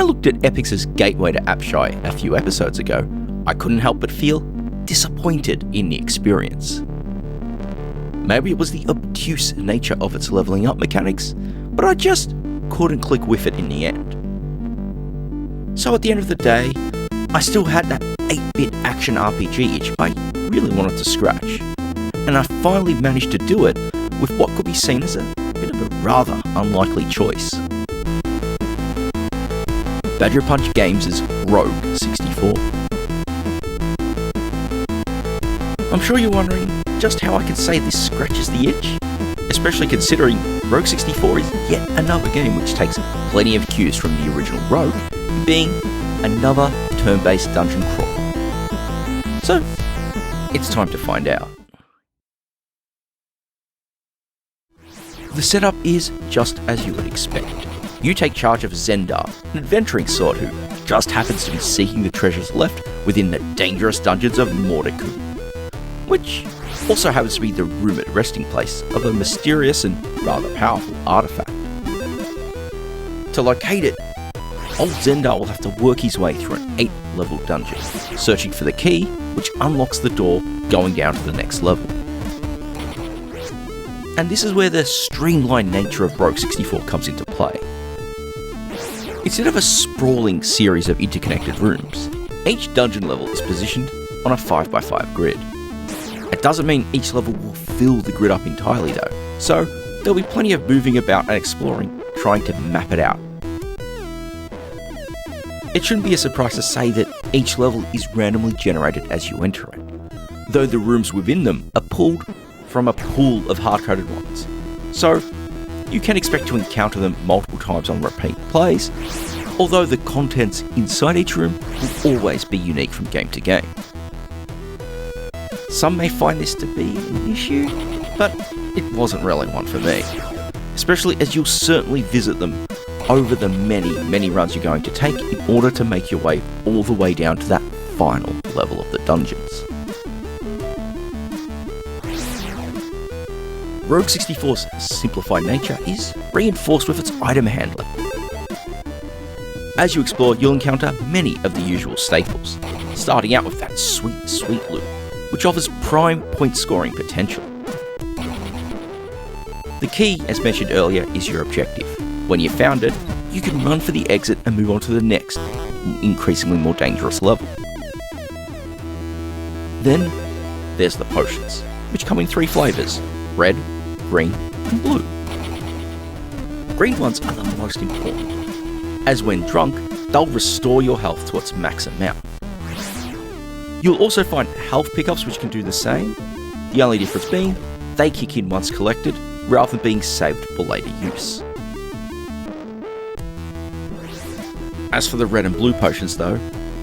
I looked at Epyx's gateway to Apshai a few episodes ago, I couldn't help but feel disappointed in the experience. Maybe it was the obtuse nature of its leveling up mechanics, but I just couldn't click with it in the end. So at the end of the day, I still had that 8-bit action RPG itch I really wanted to scratch, and I finally managed to do it with what could be seen as a bit of a rather unlikely choice. Badgerpunch Games' Rogue64. I'm sure you're wondering just how I can say this scratches the itch, especially considering Rogue64 is yet another game which takes plenty of cues from the original Rogue, being another turn-based dungeon crawler. So, it's time to find out. The setup is just as you would expect. You take charge of Zendar, an adventuring sword who just happens to be seeking the treasures left within the dangerous dungeons of Mordeku, which also happens to be the rumoured resting place of a mysterious and rather powerful artifact. To locate it, old Zendar will have to work his way through an 8-level dungeon, searching for the key which unlocks the door going down to the next level. And this is where the streamlined nature of Rogue64 comes into play. Instead of a sprawling series of interconnected rooms, each dungeon level is positioned on a 5x5 grid. It doesn't mean each level will fill the grid up entirely though, so there'll be plenty of moving about and exploring, trying to map it out. It shouldn't be a surprise to say that each level is randomly generated as you enter it, though the rooms within them are pulled from a pool of hard-coded ones, so you can expect to encounter them multiple times on repeat plays, although the contents inside each room will always be unique from game to game. Some may find this to be an issue, but it wasn't really one for me, especially as you'll certainly visit them over the many runs you're going to take in order to make your way all the way down to that final level of the dungeons. Rogue64's simplified nature is reinforced with its item handling. As you explore, you'll encounter many of the usual staples, starting out with that sweet loot, which offers prime point scoring potential. The key, as mentioned earlier, is your objective. When you've found it, you can run for the exit and move on to the next, increasingly more dangerous level. Then, there's the potions, which come in 3 flavours: red, green, and blue. Green ones are the most important, as when drunk, they'll restore your health to its max amount. You'll also find health pickups which can do the same, the only difference being they kick in once collected rather than being saved for later use. As for the red and blue potions though,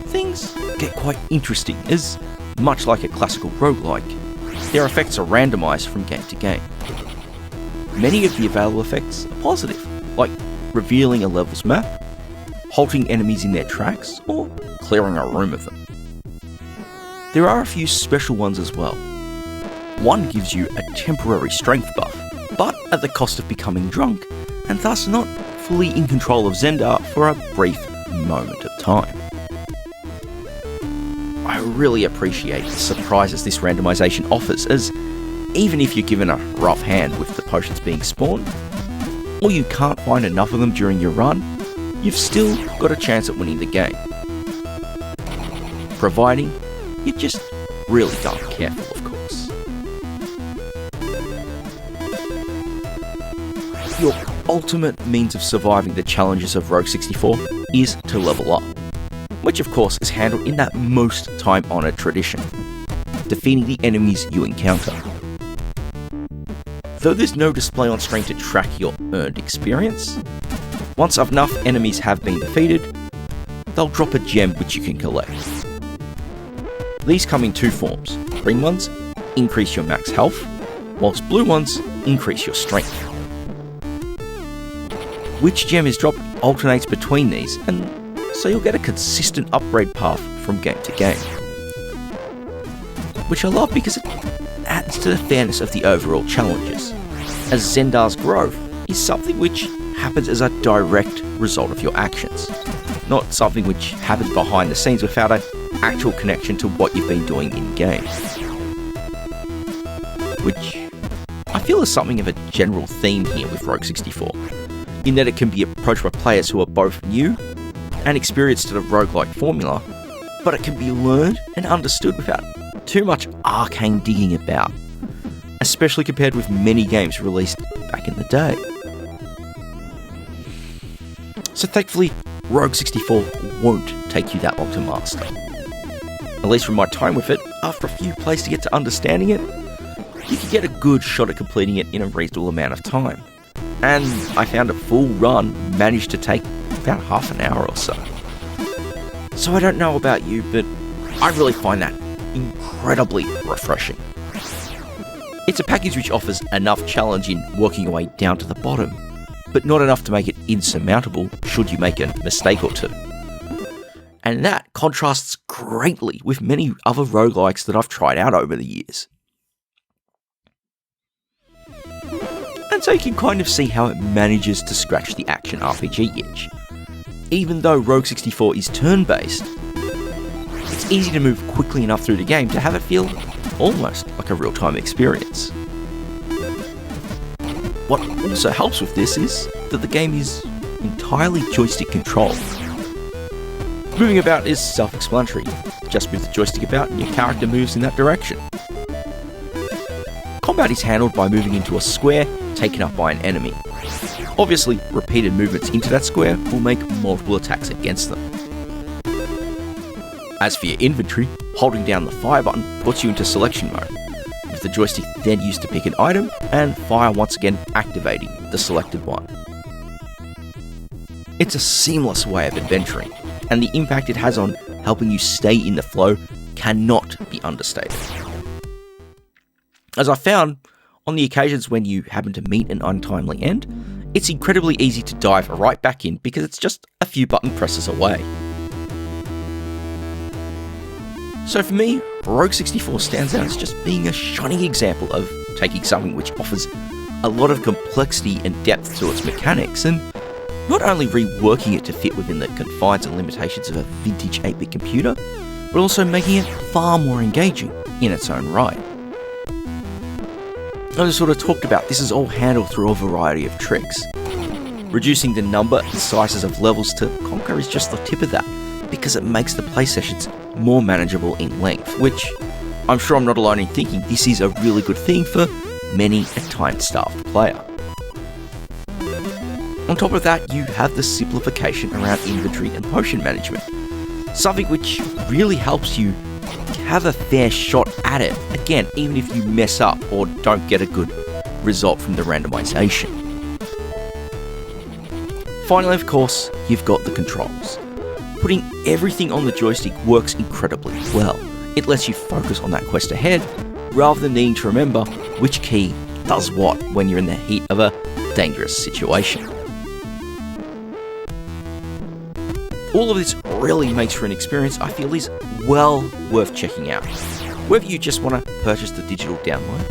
things get quite interesting as, much like a classical roguelike, their effects are randomised from game to game. Many of the available effects are positive, like revealing a level's map, halting enemies in their tracks, or clearing a room of them. There are a few special ones as well. One gives you a temporary strength buff, but at the cost of becoming drunk, and thus not fully in control of Zendar for a brief moment of time. I really appreciate the surprises this randomization offers, as even if you're given a rough hand with the potions being spawned, or you can't find enough of them during your run, you've still got a chance at winning the game. Providing you're just really darn careful, of course. Your ultimate means of surviving the challenges of Rogue64 is to level up, which of course is handled in that most time-honoured tradition, defeating the enemies you encounter. Though there's no display on screen to track your earned experience, once enough enemies have been defeated, they'll drop a gem which you can collect. These come in 2 forms. Green ones increase your max health, whilst blue ones increase your strength. Which gem is dropped alternates between these, and so you'll get a consistent upgrade path from game to game. Which I love because it adds to the fairness of the overall challenges, as Zendar's growth is something which happens as a direct result of your actions. not something which happens behind the scenes without an actual connection to what you've been doing in-game. Which I feel is something of a general theme here with Rogue64, in that it can be approached by players who are both new and experienced to the roguelike formula, but it can be learned and understood without too much arcane digging about, especially compared with many games released back in the day. So thankfully, Rogue64 won't take you that long to master. At least from my time with it, after a few plays to get to understanding it, you can get a good shot at completing it in a reasonable amount of time. And I found a full run managed to take about half an hour or so. So I don't know about you, but I really find that incredibly refreshing. It's a package which offers enough challenge in working your way down to the bottom, but not enough to make it insurmountable should you make a mistake or two. And that contrasts greatly with many other roguelikes that I've tried out over the years. And so you can kind of see how it manages to scratch the action RPG itch. Even though Rogue64 is turn-based, it's easy to move quickly enough through the game to have it feel almost like a real-time experience. What also helps with this is that the game is entirely joystick controlled. Moving about is self-explanatory. Just move the joystick about and your character moves in that direction. Combat is handled by moving into a square taken up by an enemy. Obviously, repeated movements into that square will make multiple attacks against them. As for your inventory, holding down the fire button puts you into selection mode, with the joystick then used to pick an item, and fire once again activating the selected one. It's a seamless way of adventuring, and the impact it has on helping you stay in the flow cannot be understated. As I found, on the occasions when you happen to meet an untimely end, it's incredibly easy to dive right back in because it's just a few button presses away. So for me, Rogue64 stands out as just being a shining example of taking something which offers a lot of complexity and depth to its mechanics, and not only reworking it to fit within the confines and limitations of a vintage 8-bit computer, but also making it far more engaging in its own right. As I sort of talked about, this is all handled through a variety of tricks. Reducing the number and sizes of levels to conquer is just the tip of that, because it makes the play sessions more manageable in length, which I'm sure I'm not alone in thinking this is a really good thing for many a time-starved player. On top of that, you have the simplification around inventory and potion management, something which really helps you have a fair shot at it, again, even if you mess up or don't get a good result from the randomization. Finally, of course, you've got the controls. Putting everything on the joystick works incredibly well. It lets you focus on that quest ahead, rather than needing to remember which key does what when you're in the heat of a dangerous situation. All of this really makes for an experience I feel is well worth checking out, whether you just want to purchase the digital download,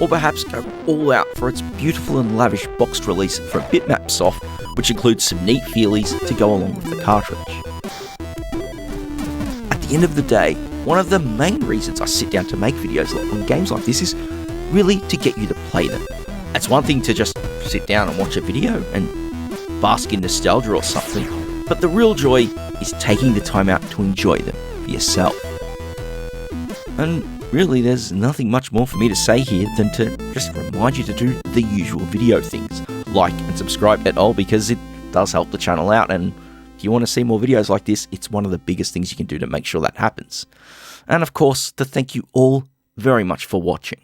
or perhaps go all out for its beautiful and lavish boxed release from Bitmapsoft, which includes some neat feelies to go along with the cartridge. At the end of the day, one of the main reasons I sit down to make videos on games like this is really to get you to play them. It's one thing to just sit down and watch a video and bask in nostalgia or something, but the real joy is taking the time out to enjoy them for yourself. And really, there's nothing much more for me to say here than to just remind you to do the usual video things. Like and subscribe at all, because it does help the channel out, and if you want to see more videos like this, it's one of the biggest things you can do to make sure that happens. And of course, to thank you all very much for watching.